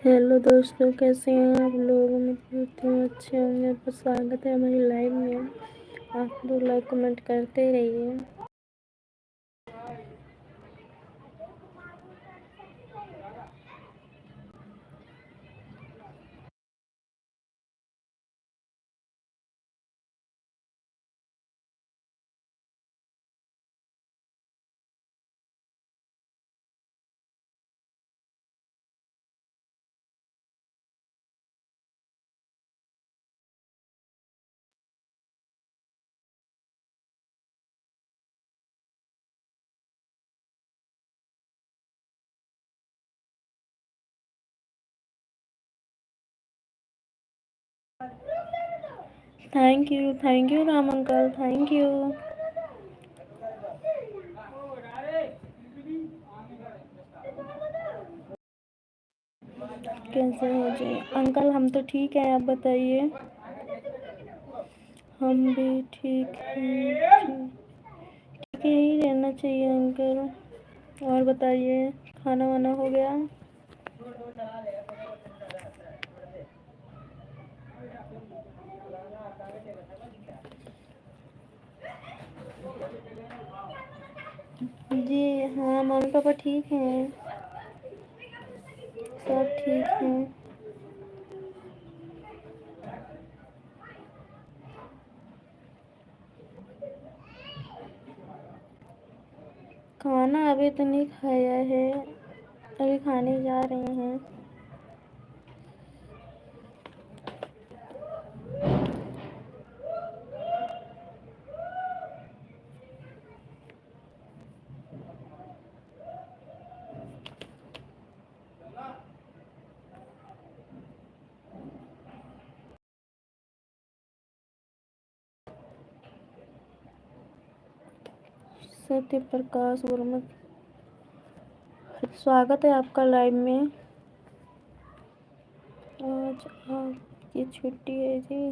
Hello दोस्तों, कैसे हैं आप लोग। उम्मीद करती हूँ अच्छे होंगे। बस स्वागत है हमारी लाइव में। आप लोग लाइक कमेंट करते रहिए। Thank you Ram uncle, thank you. कैसे हो जी अंकल? हम तो ठीक हैं, आप बताइए। हम भी ठीक हैं। ठीक ही रहना चाहिए अंकल। और बताइए, खाना वाना हो गया? जी हाँ, मम्मी पापा ठीक हैं, सब ठीक हैं। खाना अभी तो नहीं खाया है, अभी खाने जा रहे हैं। सत्य प्रकाश वर्मा, स्वागत है आपका लाइव में। आज आपकी छुट्टी है जी?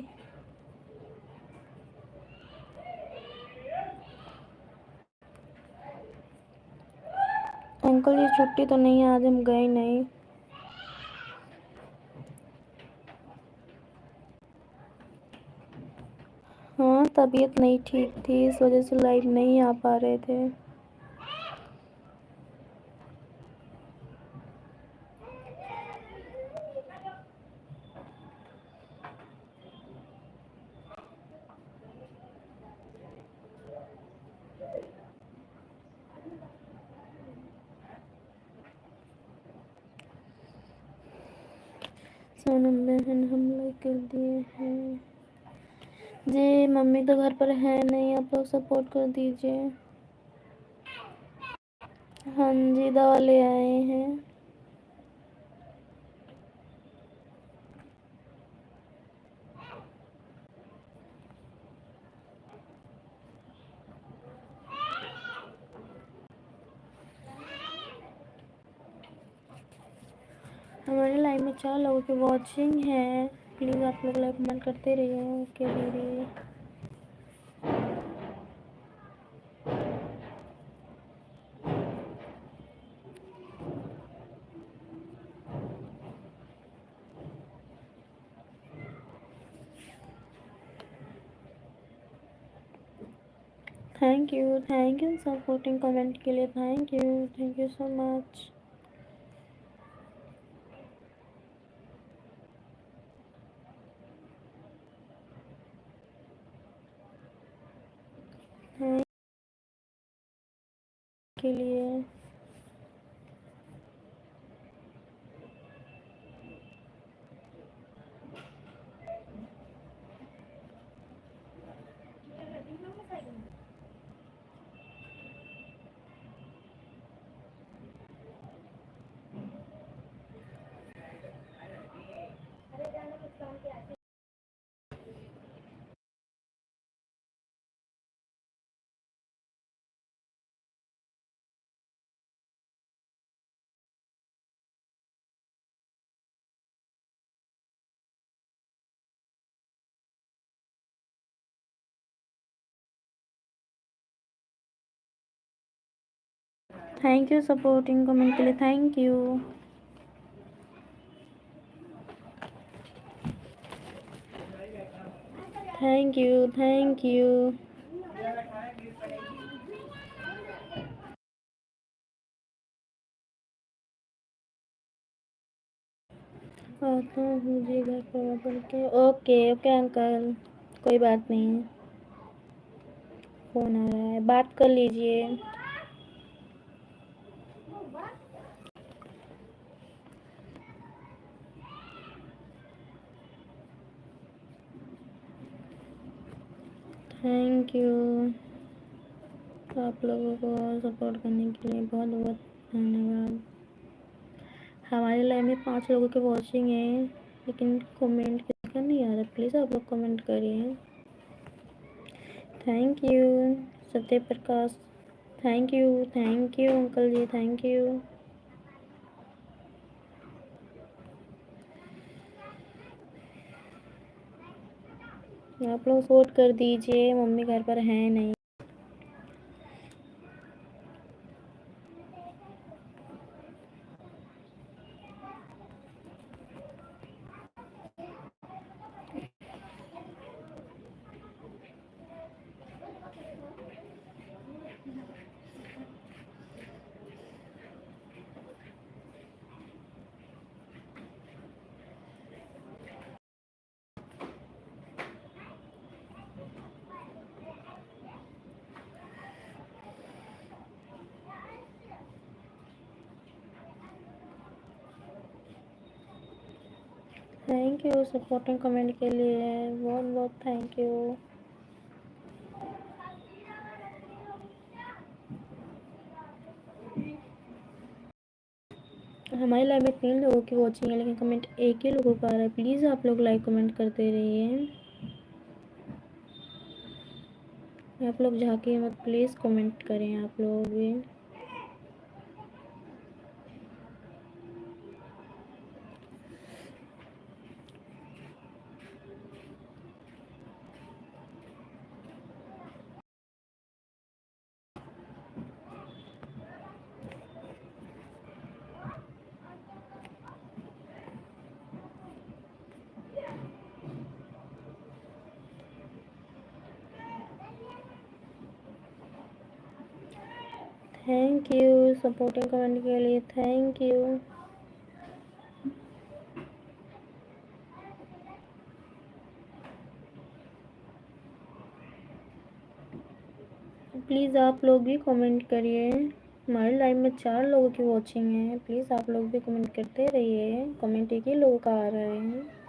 अंकल ये छुट्टी तो नहीं है, आज हम गए नहीं। हाँ, तबीयत नहीं ठीक थी, इस वजह से लाइव नहीं आ पा रहे थे। सोनम बहन हम लाइक कर दिए हैं जी। मम्मी तो घर पर है नहीं, आप लोग सपोर्ट कर दीजिए। हाँ जी, दवा ले आए हैं। हमारे लाइव में 4 लोगों की वॉचिंग है। प्लीज़ आप लोग लाइक कमेंट करते रहिए। ओके दीदी। थैंक यू सपोर्टिंग कमेंट के लिए। Thank you so much. Thank के लिए। थैंक यू सपोर्टिंग कमेंट के लिए। Thank you. Thank you, thank you. आता हूँ जी घर पर बदल के। ओके ओके अंकल, कोई बात नहीं, फ़ोन आ रहा है, बात कर लीजिए। थैंक यू आप लोगों को सपोर्ट करने के लिए, बहुत बहुत धन्यवाद। हमारे लाइव में 5 लोगों के वॉचिंग है, लेकिन कमेंट किसका नहीं आ रहा। प्लीज़ आप लोग कमेंट करिए। Thank you Satya Prakash, thank you uncle ji, thank you. आप लोग सपोर्ट कर दीजिए, मम्मी घर पर है नहीं। थैंक यू सपोर्टिंग कमेंट के लिए, बहुत बहुत थैंक यू। हमारे लाइव में 3 लोगों की वॉचिंग है, लेकिन कमेंट एक ही लोगों का आ रहा है। प्लीज़ आप लोग लाइक कमेंट करते रहिए। आप लोग झाँकिए मत, प्लीज़ कमेंट करें आप लोग भी। थैंक यू सपोर्टिंग कमेंट के लिए, थैंक यू। प्लीज़ आप लोग भी कमेंट करिए। हमारे लाइव में 4 लोगों की वॉचिंग है, प्लीज़ आप लोग भी कमेंट करते रहिए। कमेंट एक ही लोगों का आ रहा है।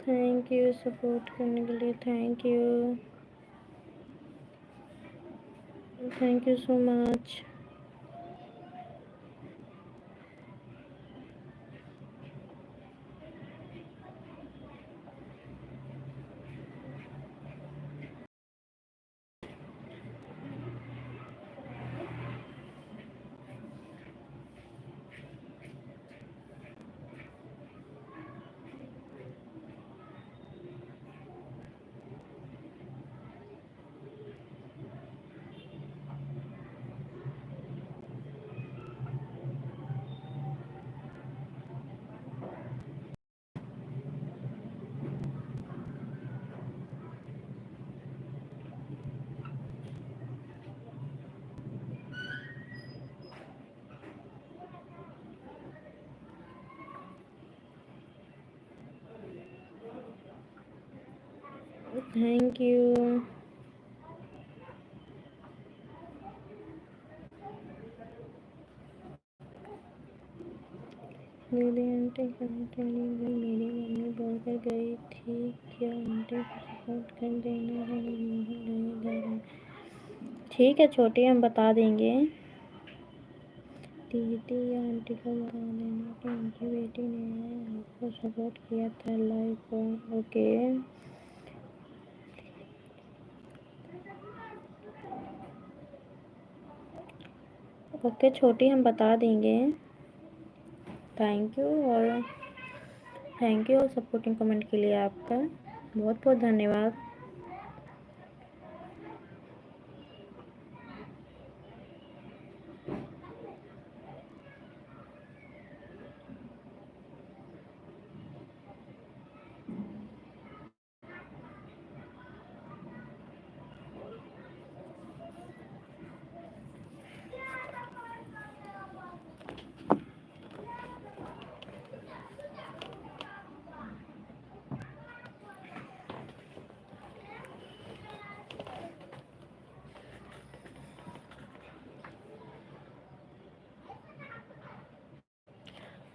थैंक यू सपोर्ट करने के लिए, thank you so much. Thank you. दीदी आंटी कहाँ चली गई? मेरी मम्मी बोलकर गई थी क्या आंटी को सपोर्ट कर देना है, नहीं रहेगा। ठीक है छोटी, हम बता देंगे दीदी या आंटी को बता देना कि उनकी बेटी ने आपको सपोर्ट किया था लाइव पर। ओके ओके छोटी, हम बता देंगे। थैंक यू और सपोर्टिंग कमेंट के लिए आपका बहुत बहुत धन्यवाद।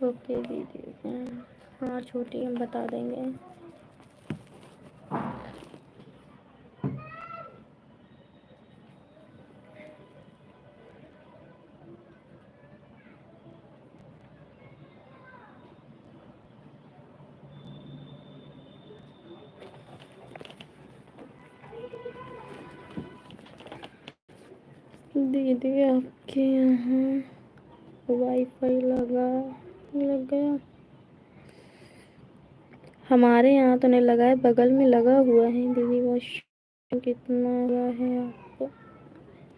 ओके दीदी, हाँ छोटी, हम बता देंगे। दीदी आपके यहाँ वाईफाई लग गया? हमारे यहाँ तो नहीं लगा है, बगल में लगा हुआ है दीदी। बस कितना हुआ है आपको?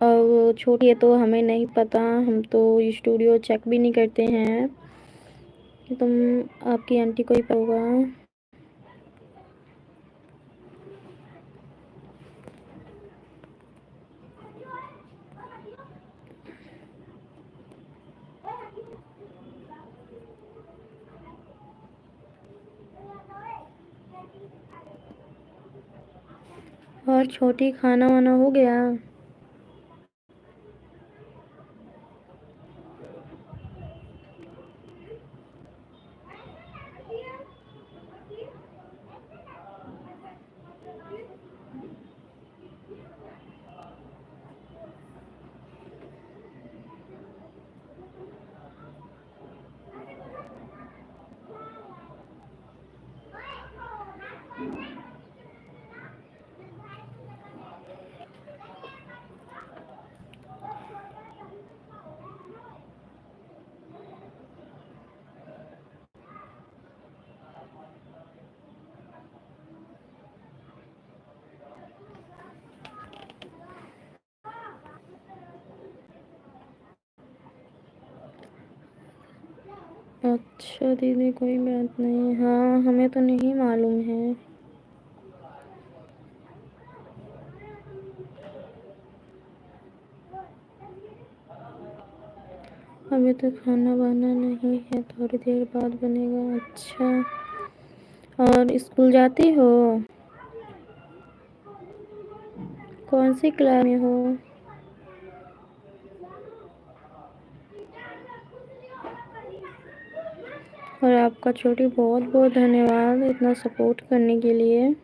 और वो छोटी है तो हमें नहीं पता, हम तो स्टूडियो चेक भी नहीं करते हैं। तुम आपकी आंटी को ही होगा। और छोटी, खाना वाना हो गया? अच्छा दीदी, कोई बात नहीं। हाँ, हमें तो नहीं मालूम है। अभी तो खाना बना नहीं है, थोड़ी देर बाद बनेगा। अच्छा, और स्कूल जाती हो? कौन सी क्लास में हो? और आपका छोटी बहुत बहुत धन्यवाद इतना सपोर्ट करने के लिए।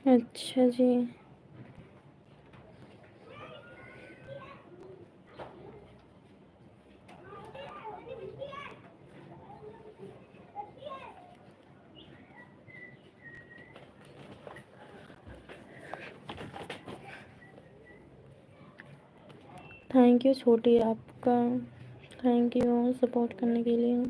अच्छा जी। थैंक यू छोटी आपका, थैंक यू सपोर्ट करने के लिए।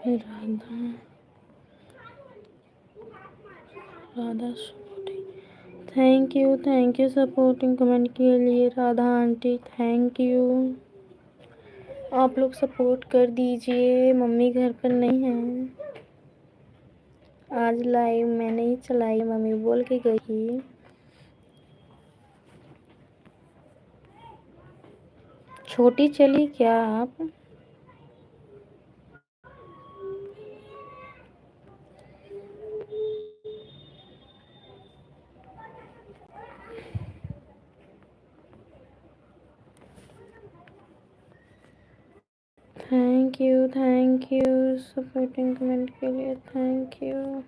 Radha, Radha thank you supporting comment के लिए राधा आंटी, थैंक यू। आप लोग सपोर्ट कर दीजिए, मम्मी घर पर नहीं है। आज लाइव मैंने ही चलाई, मम्मी बोल के गई। छोटी चली क्या आप? थैंक यू सपोर्टिंग कमेंट के लिए, thank you.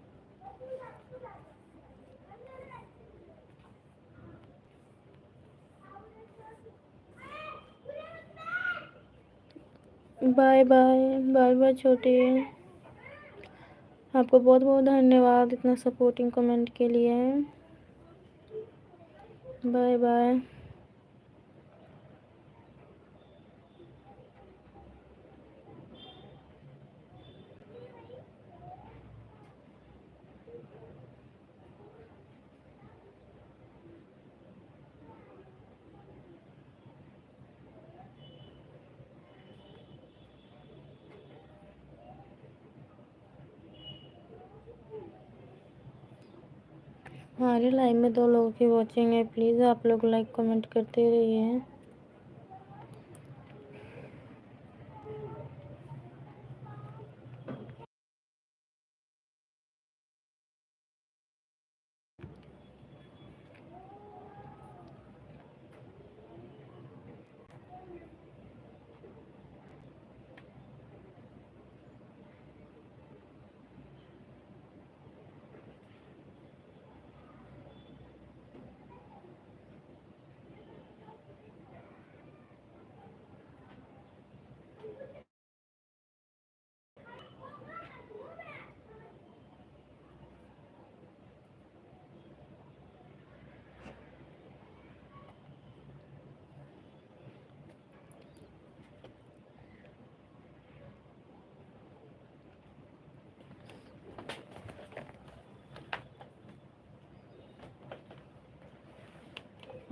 Bye bye, bye bye छोटे। आपको बहुत बहुत धन्यवाद इतना सपोर्टिंग कमेंट के लिए। Bye bye. हमारे लाइव में 2 लोगों की वॉचिंग है, प्लीज़ आप लोग लाइक कमेंट करते रहिए।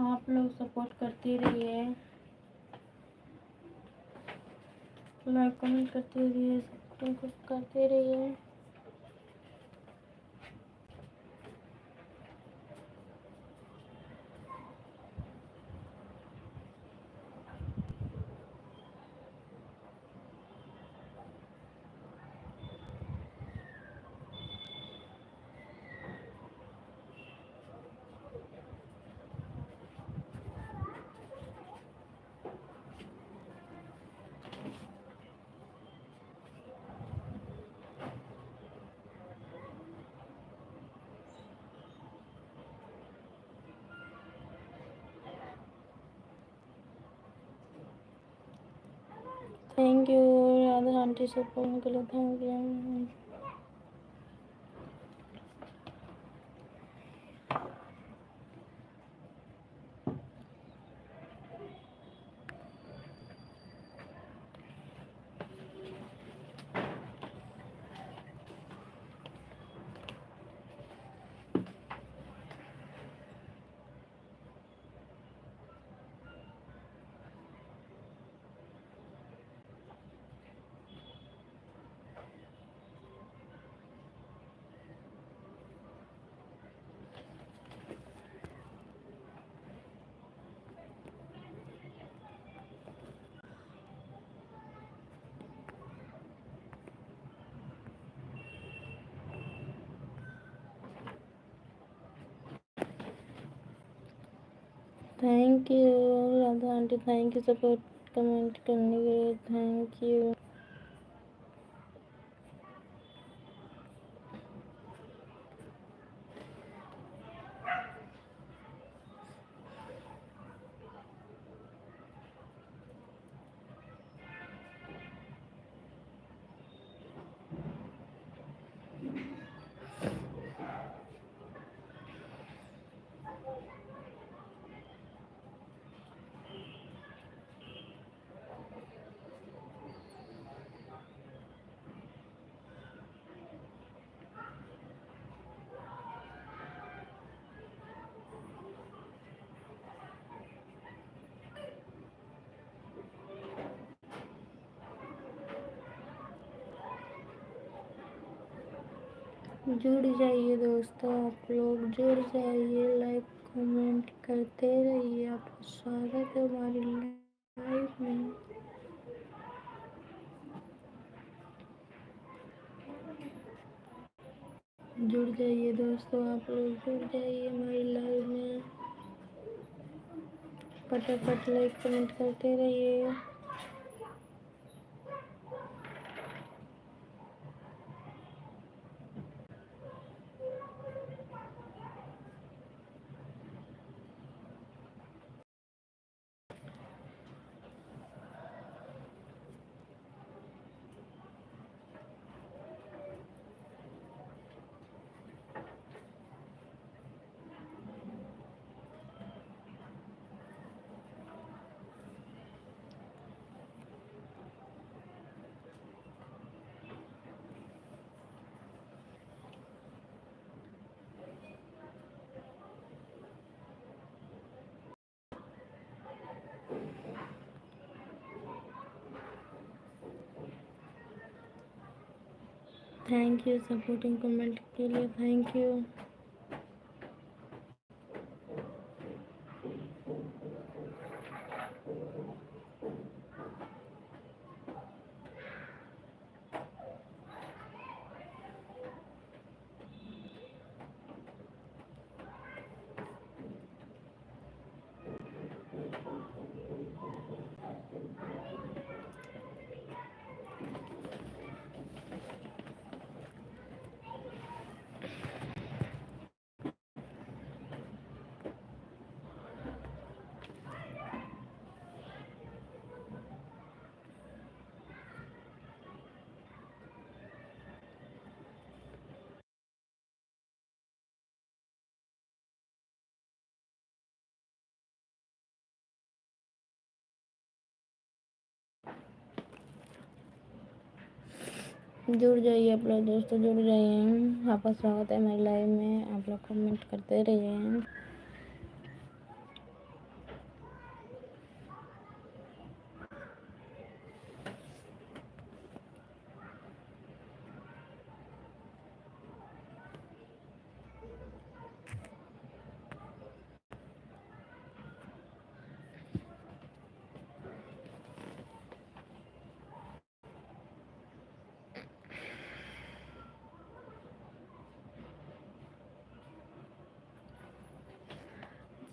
आप लोग सपोर्ट करते रहिए, लाइक कमेंट करते रहिए, सब कुछ करते रहिए। Thank you Radha aunty support के लिए, thank you. Thank you Radha aunty, thank you support comment करने के लिए, थैंक यू। जुड़ जाइए दोस्तों, आप लोग जुड़ जाइए, लाइक कमेंट करते रहिए। आपका स्वागत है हमारी लाइव में। जुड़ जाइए दोस्तों, आप लोग जुड़ जाइए हमारी लाइव में, फटाफट लाइक कमेंट करते रहिए। थैंक यू सपोर्टिंग कमेंट के लिए, थैंक यू। जुड़ जाइए आप लोग दोस्तों, जुड़ जाइए। आपका स्वागत है हमारी लाइव में, आप लोग कमेंट करते रहिए।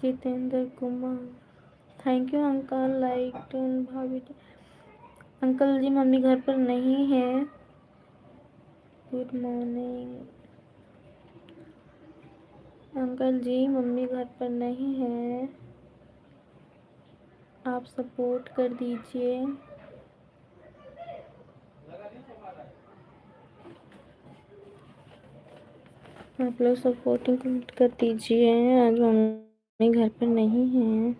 Jitendra Kumar, thank you uncle, like भाभी। अंकल जी मम्मी घर पर नहीं है। गुड मॉर्निंग अंकल जी, मम्मी घर पर नहीं है, आप सपोर्ट कर दीजिए। आप लोग सपोर्टिंग कमेंट कर दीजिए, आज मम्मी घर पर नहीं है।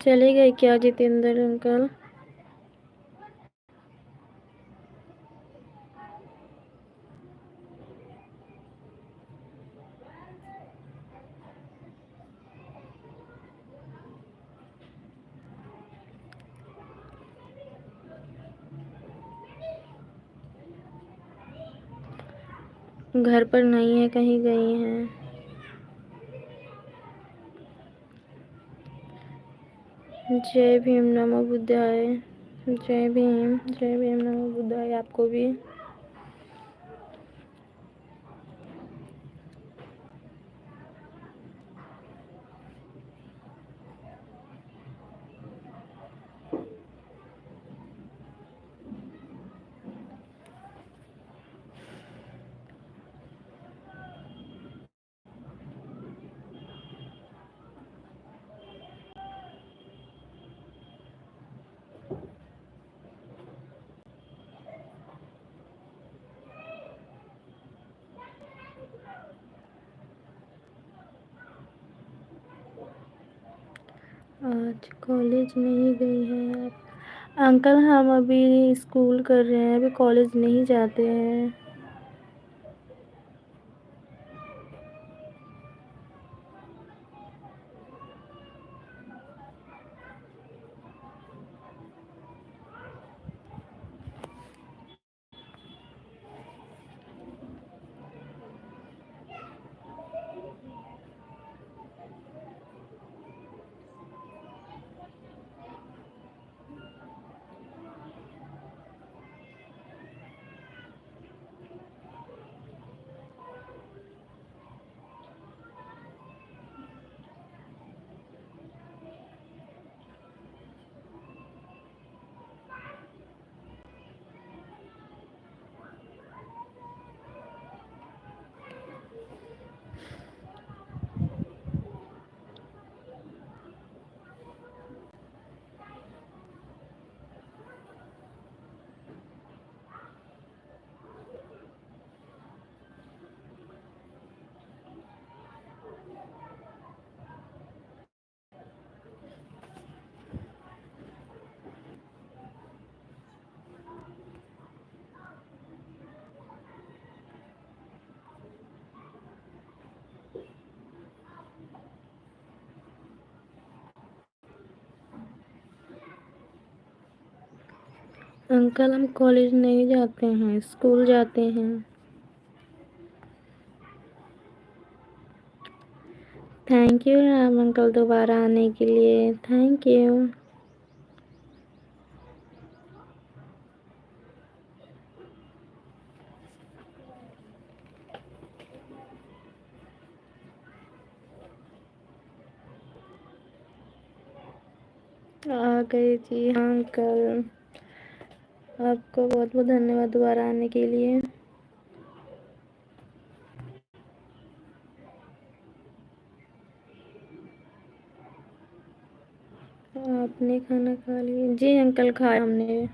चले गए क्या जितेंद्र अंकल? घर पर नहीं है, कहीं गई हैं। जय भीम नमो बुद्धाय। जय भीम नमो बुद्धाय आपको भी। आज कॉलेज नहीं गई हैं आप? अंकल हम अभी स्कूल कर रहे हैं, अभी कॉलेज नहीं जाते हैं। अंकल हम कॉलेज नहीं जाते हैं, स्कूल जाते हैं। थैंक यू राम अंकल दोबारा आने के लिए, थैंक यू। आ गए जी हाँ अंकल, आपको बहुत बहुत धन्यवाद दोबारा आने के लिए। आपने खाना खा लिया? जी अंकल खाया हमने।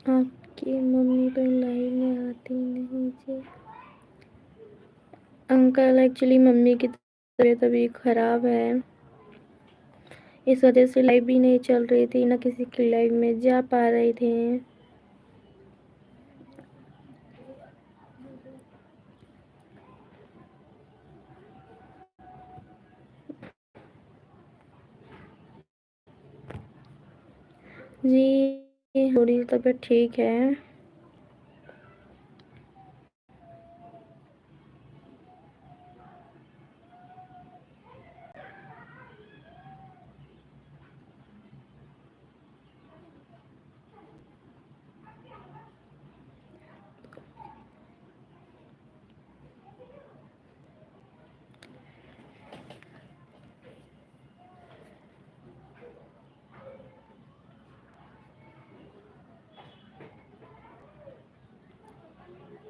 आपकी मम्मी तो लाइव में आती नहीं जी। अंकल एक्चुअली मम्मी की तबीयत अभी खराब है, इस वजह से लाइव भी नहीं चल रही थी, ना किसी की लाइव में जा पा रहे थे। जी थोड़ी तबीयत ठीक है।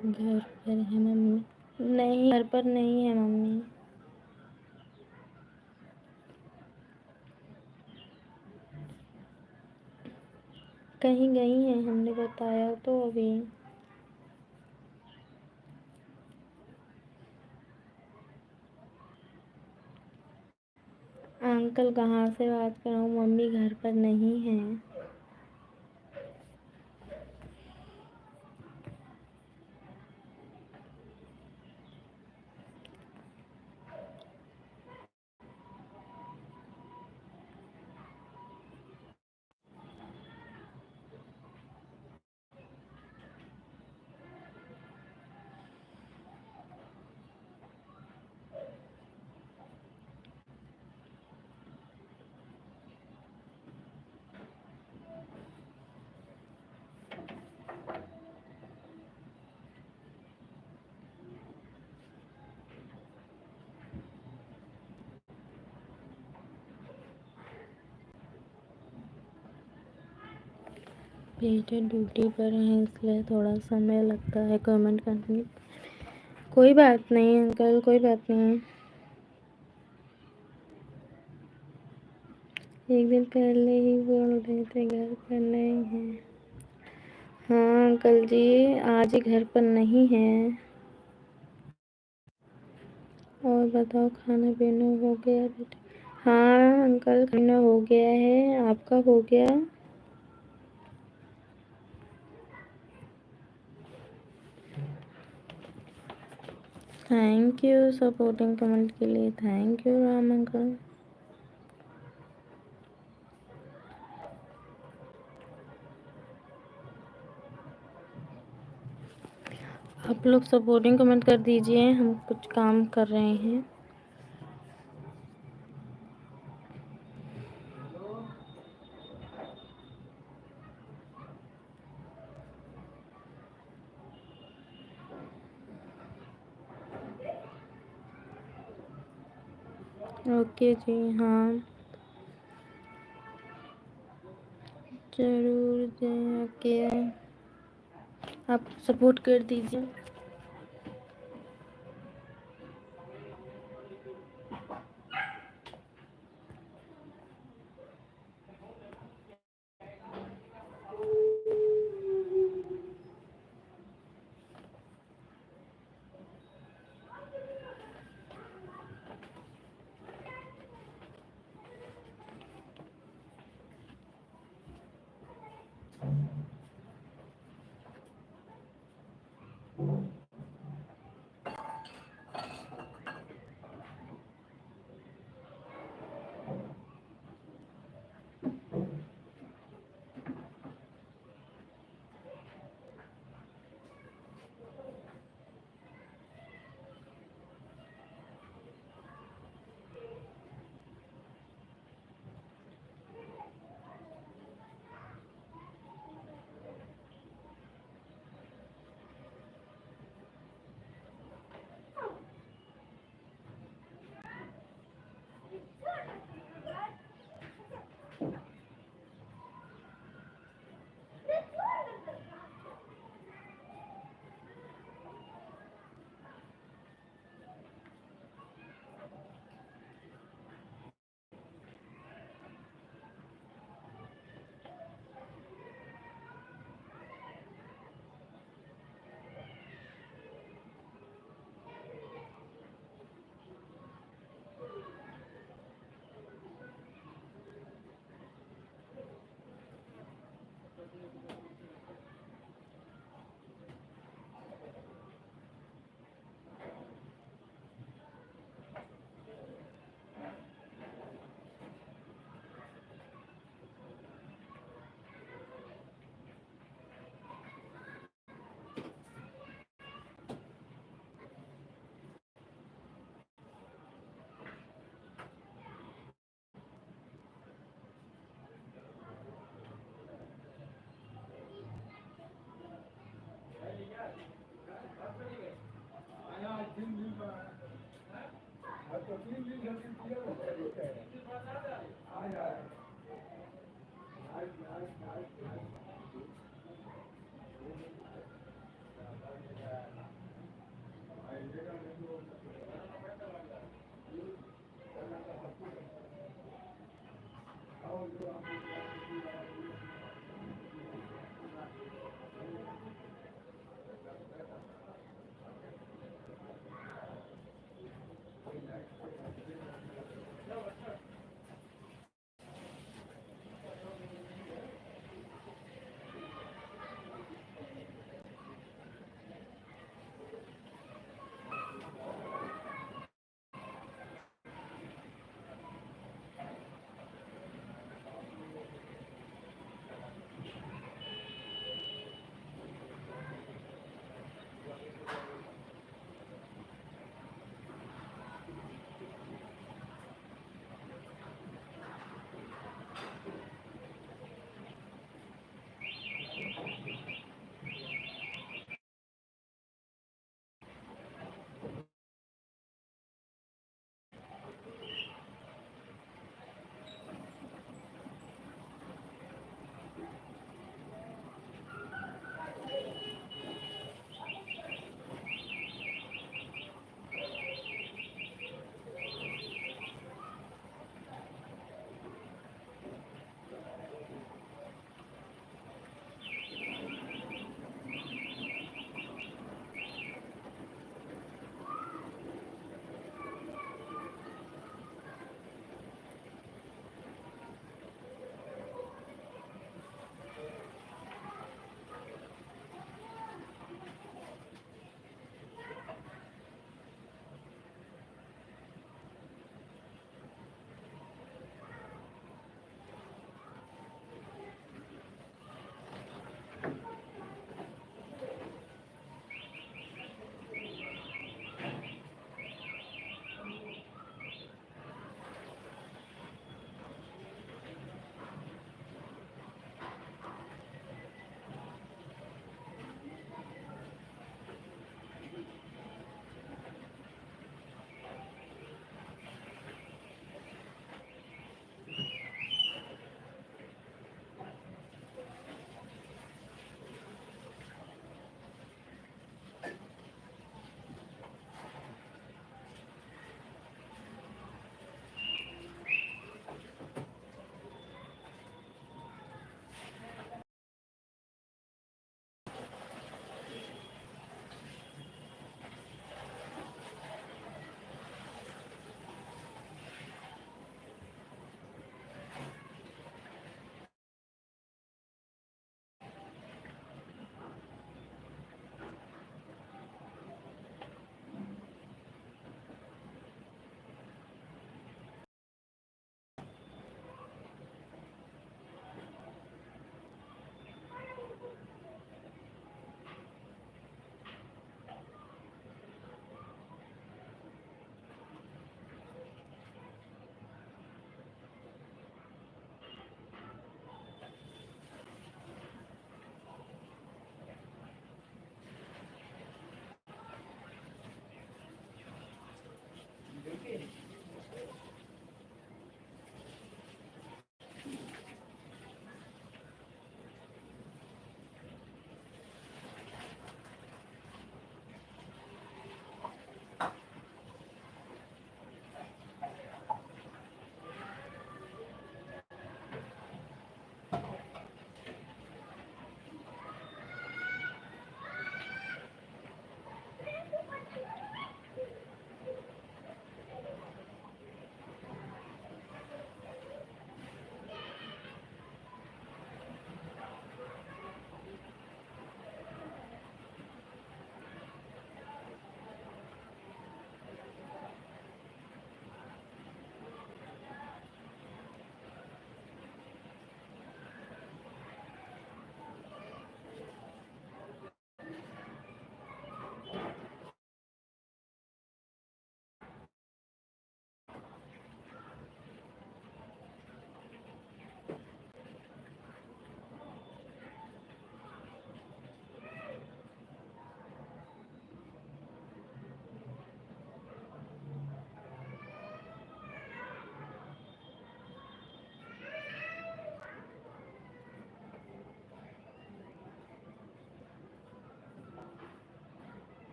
घर पर है मम्मी? नहीं घर पर नहीं है मम्मी। कहीं गई हैं हमने बताया तो अभी। अंकल कहाँ से बात कर रहा हूँ, मम्मी घर पर नहीं है। बेटे ड्यूटी पर हैं इसलिए थोड़ा समय लगता है कमेंट करने में। कोई बात नहीं अंकल, कोई बात नहीं। एक दिन पहले ही बोल रहे थे घर पर नहीं है। हाँ अंकल जी, आज घर पर नहीं है। और बताओ, खाना पीना हो गया बेटा? हाँ अंकल, खाना हो गया है, आपका हो गया? थैंक यू सपोर्टिंग कमेंट के लिए, थैंक यू राम अंकल। आप लोग सपोर्टिंग कमेंट कर दीजिए, हम कुछ काम कर रहे हैं। ओके जी, हाँ जरूर जी, ओके। आप सपोर्ट कर दीजिए।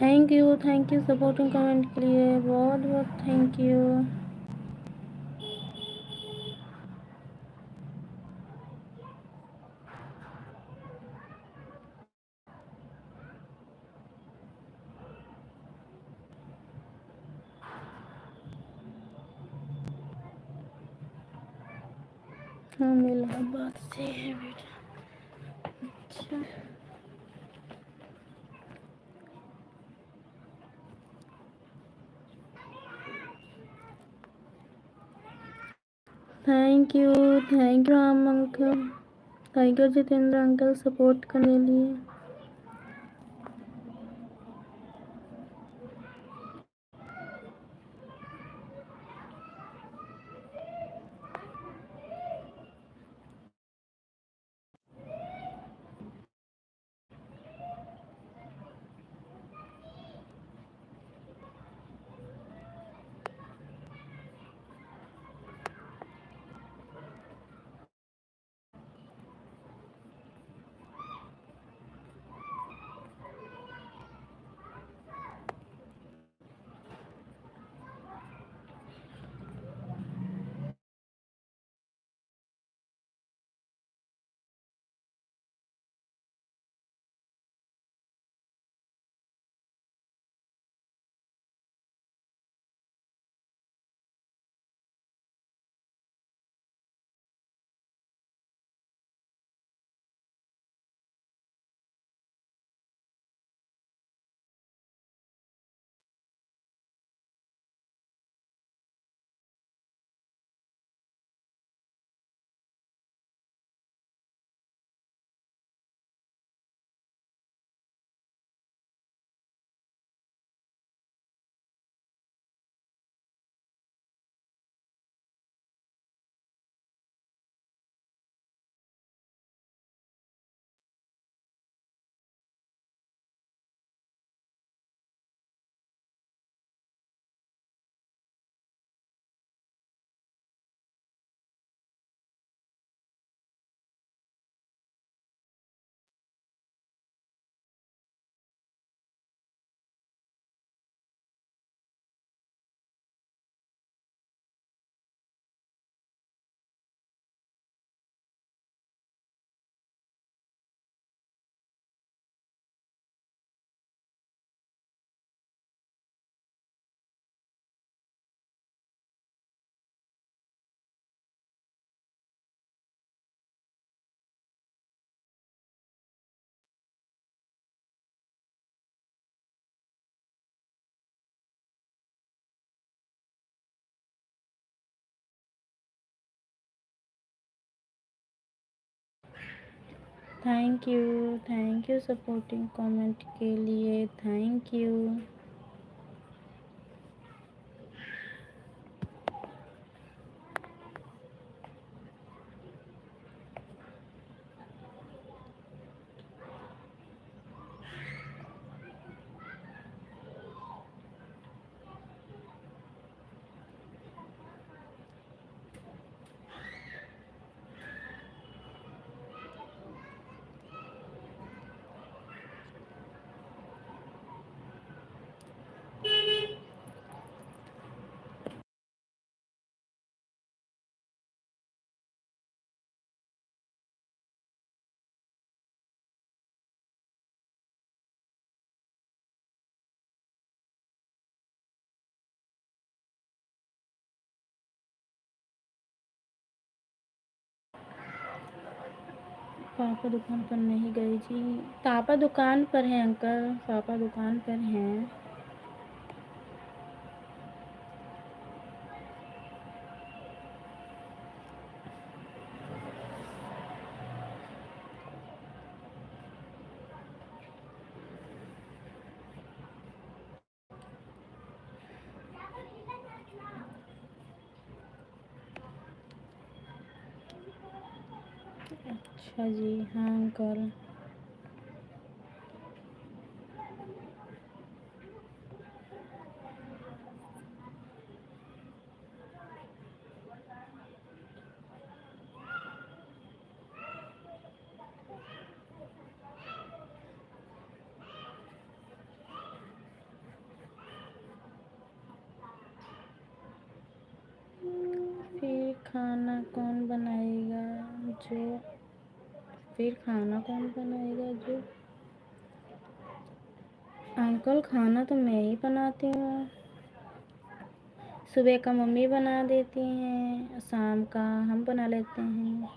थैंक यू सपोर्टिंग कमेंट के लिए, बहुत बहुत थैंक यू। हम इलाहाबाद से है बेटा। अच्छा, thank you Ram uncle, tiger Jitendra uncle support करने के लिए। थैंक यू सपोर्टिंग कमेंट के लिए, थैंक यू। पापा दुकान पर नहीं गए जी। पापा दुकान पर हैं अंकल, पापा दुकान पर हैं। अच्छा जी, हाँ अंकल। कौन बनाएगा जो फिर खाना कौन बनाएगा जो अंकल खाना तो मैं ही बनाती हूँ। सुबह का मम्मी बना देती हैं, शाम का हम बना लेते हैं।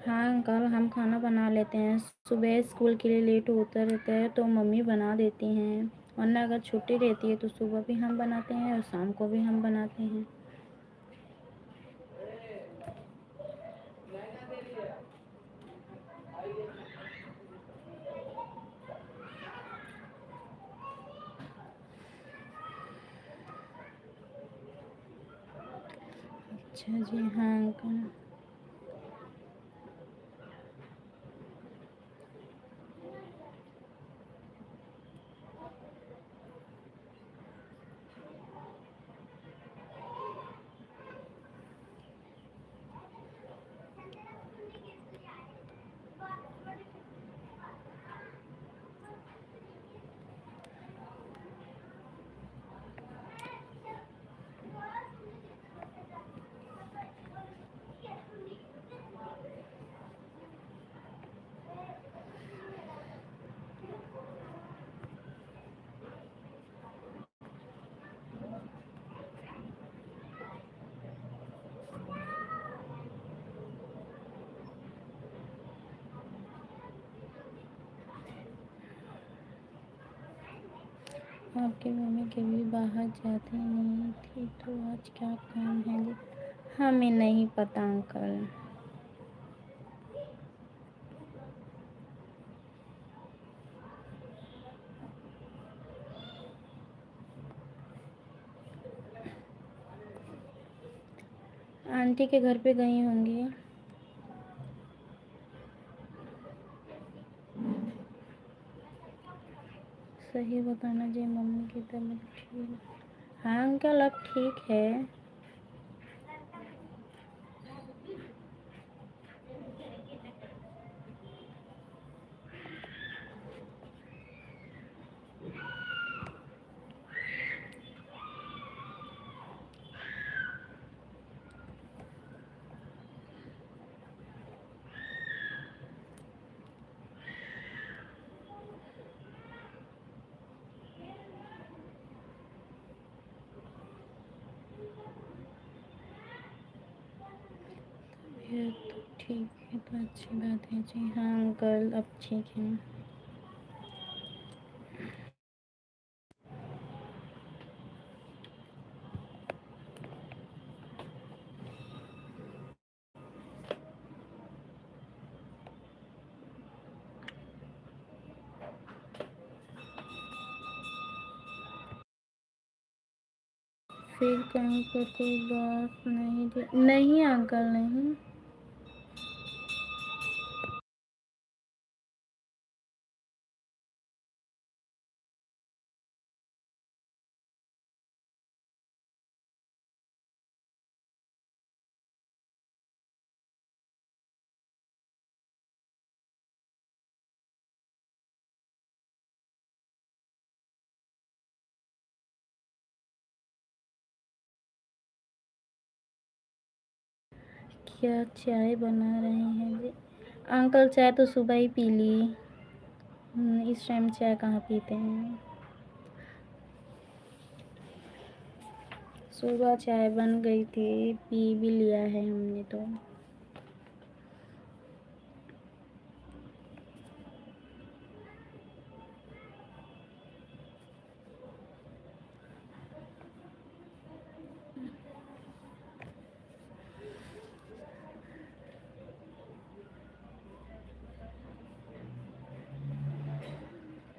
हाँ अंकल हम खाना बना लेते हैं। सुबह स्कूल के लिए लेट होता रहता है तो मम्मी बना देती हैं, वरना अगर छुट्टी रहती है तो सुबह भी हम बनाते हैं और शाम को भी हम बनाते हैं। अच्छा जी हाँ अंकल। आपकी मम्मी कभी बाहर जाती नहीं थी तो आज क्या काम है जी? हमें नहीं पता अंकल। आंटी के घर पे गई होंगी। सही बताना जी, मम्मी की तबीयत ठीक है? हाँ अंकल अब ठीक है। ये तो ठीक है, तो अच्छी बात है जी। हाँ अंकल अब ठीक है। फिर कहीं पर कोई बात नहीं थी? नहीं अंकल नहीं। क्या चाय बना रहे हैं जी? अंकल चाय तो सुबह ही पी ली। इस टाइम चाय कहाँ पीते हैं। सुबह चाय बन गई थी, पी भी लिया है हमने तो।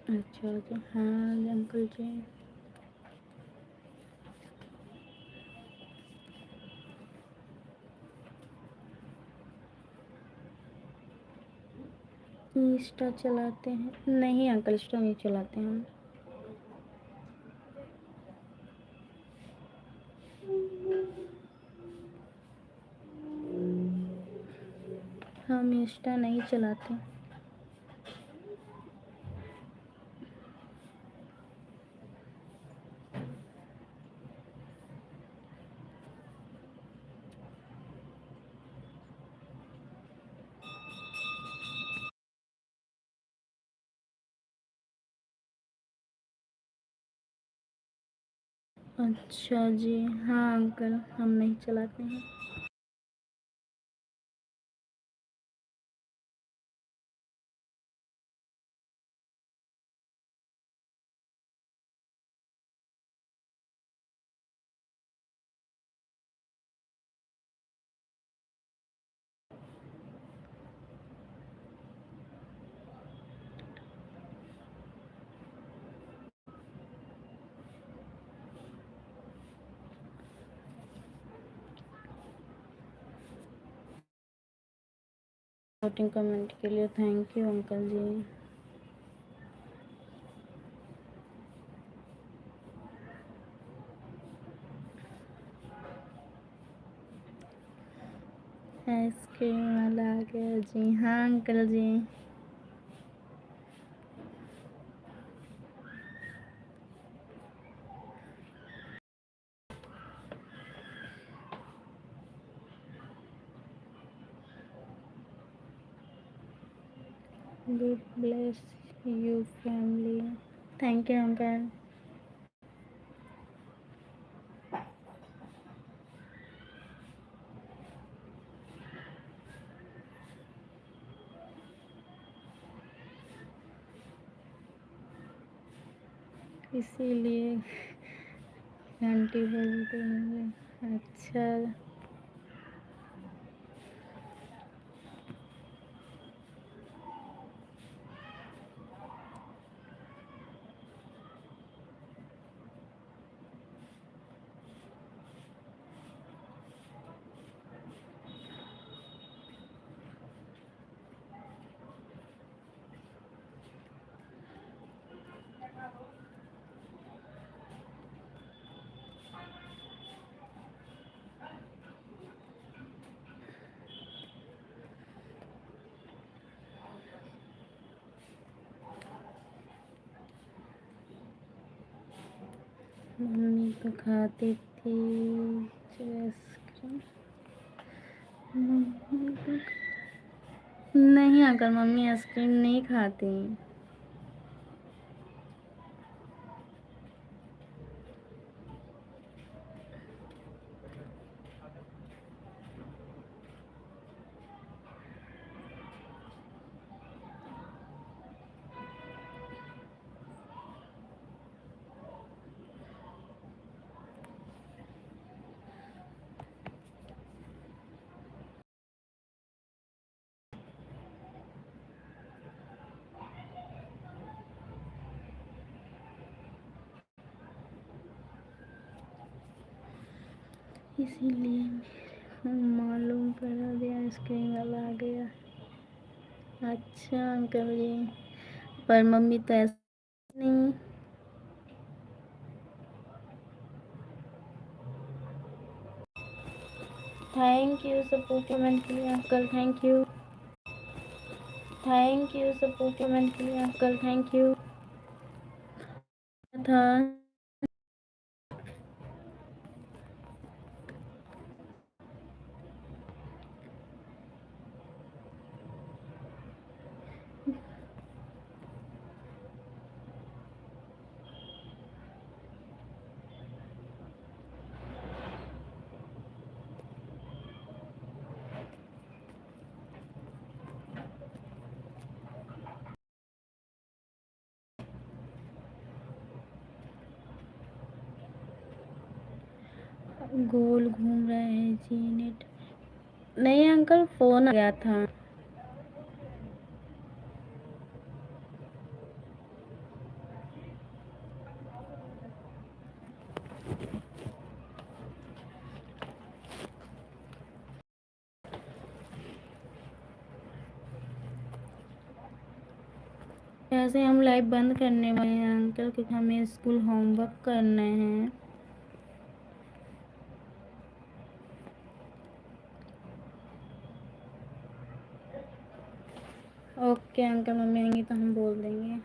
अच्छा जी हाँ अंकल जी। इंस्टा चलाते हैं? नहीं अंकल इंस्टा नहीं चलाते हम। हम इंस्टा नहीं चलाते। अच्छा जी, हाँ अंकल, हम नहीं चलाते हैं। वोटिंग कमेंट के लिए थैंक यू अंकल जी। आइसक्रीम वाला आ गया जी, हाँ अंकल जी। God bless you family. Thank you uncle. इसीलिए घंटी बजते होंगे। अच्छा, मम्मी तो खाती थी आइसक्रीम। मम्मी तो नहीं अंकल, मम्मी आइसक्रीम नहीं खाती। इसीलिए मालूम पड़ा दिया आइसक्रीम वाला आ गया। अच्छा अंकल जी, पर मम्मी तो ऐसा नहीं। थैंक यू सपोर्ट कमेंट के लिए uncle, thank you. Thank you support comment के लिए अंकल, थैंक यू। था गोल घूम रहे हैं जी नेट। नहीं अंकल, फोन आ गया था। ऐसे हम लाइव बंद करने वाले हैं अंकल, क्योंकि हमें स्कूल होमवर्क करना है। ओके अंकल, मम्मी आएंगी तो हम बोल देंगे।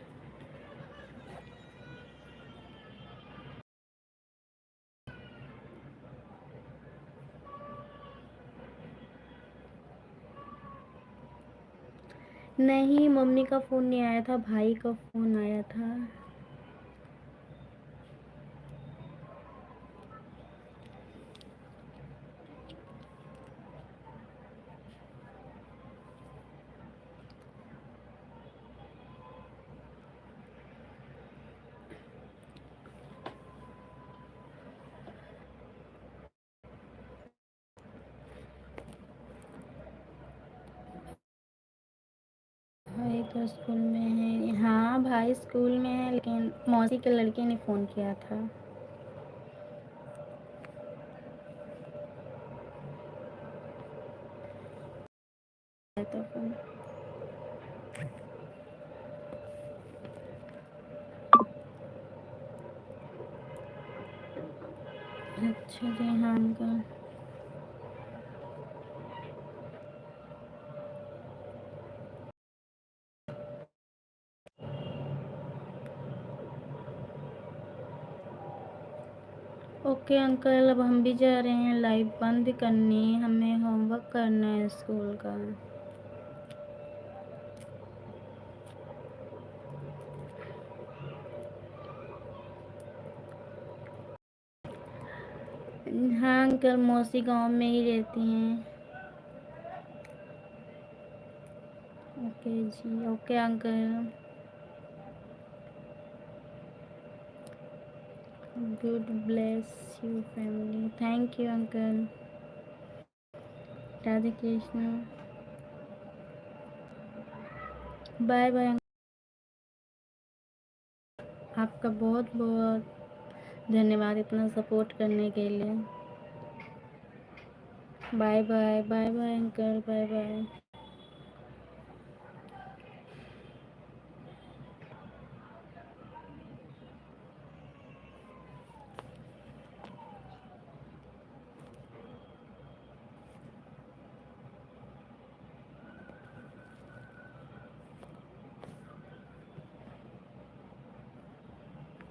नहीं, मम्मी का फ़ोन नहीं आया था, भाई का फ़ोन आया था। स्कूल में है। हाँ, भाई स्कूल में है, लेकिन मौसी के लड़के ने फ़ोन किया था। तो फ़ोन अच्छा जी, हाँ अंकल। ओके अंकल, अब हम भी जा रहे हैं, लाइव बंद करनी, हमें होमवर्क करना है स्कूल का। हाँ अंकल, मौसी गांव में ही रहती हैं। ओके जी, okay uncle. God bless you family. Thank you uncle. Radhe Krishna. Bye bye. आपका बहुत बहुत धन्यवाद इतना सपोर्ट करने के लिए। Bye bye, bye bye uncle, bye bye.